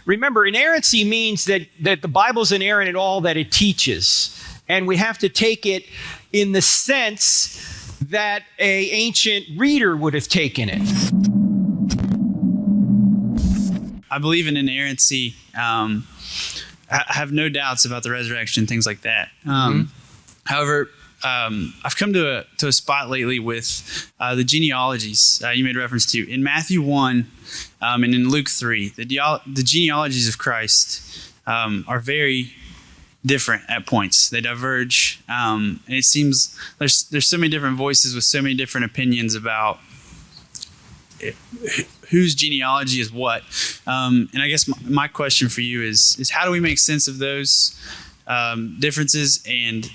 remember, inerrancy means that the Bible's inerrant in all that it teaches. And we have to take it in the sense that an ancient reader would have taken it. I believe in inerrancy. I have no doubts about the resurrection, things like that. However, I've come to a spot lately with the genealogies you made reference to. In Matthew 1 and in Luke 3, the genealogies of Christ are very different at points. They diverge. And it seems there's so many different voices with so many different opinions about whose genealogy is what. And I guess my question for you is how do we make sense of those differences, and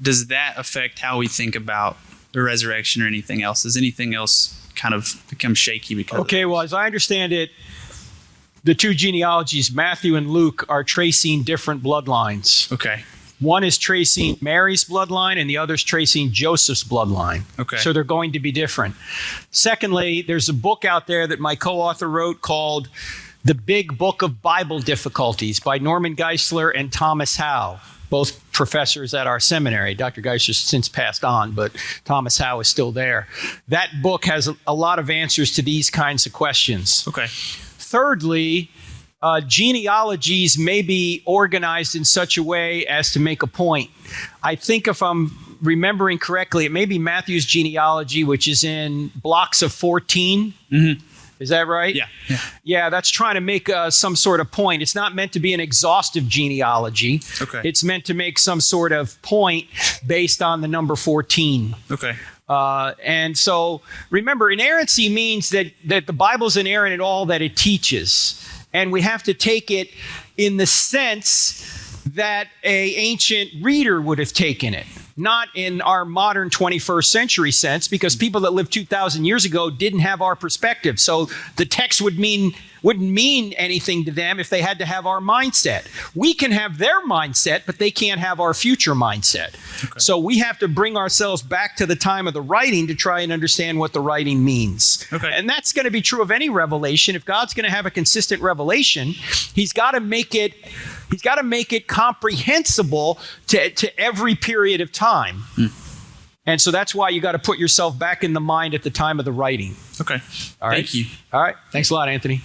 does that affect how we think about the resurrection or anything else? Does anything else kind of become shaky because of well, as I understand it, the two genealogies, Matthew and Luke, are tracing different bloodlines. Okay. One is tracing Mary's bloodline and the other is tracing Joseph's bloodline. Okay. So they're going to be different. Secondly, there's a book out there that my co-author wrote called The Big Book of Bible Difficulties by Norman Geisler and Thomas Howe, both professors at our seminary. Dr. Geisler's since passed on, but Thomas Howe is still there. That book has a lot of answers to these kinds of questions. Okay. Thirdly, genealogies may be organized in such a way as to make a point. I think if I'm remembering correctly, it may be Matthew's genealogy, which is in blocks of 14. Mm-hmm. Is that right? Yeah. Yeah, that's trying to make some sort of point. It's not meant to be an exhaustive genealogy. Okay. It's meant to make some sort of point based on the number 14. Okay. And so, remember, inerrancy means that the Bible's inerrant in all that it teaches. And we have to take it in the sense that an ancient reader would have taken it, not in our modern 21st century sense, because people that lived 2,000 years ago didn't have our perspective. So the text wouldn't mean anything to them if they had to have our mindset. We can have their mindset, but they can't have our future mindset. Okay. So we have to bring ourselves back to the time of the writing to try and understand what the writing means. Okay. And that's going to be true of any revelation. If God's going to have a consistent revelation, He's got to make it comprehensible to every period of time. And so that's why you got to put yourself back in the mind at the time of the writing. Okay. All right. Thank you. All right. Thanks a lot, Anthony.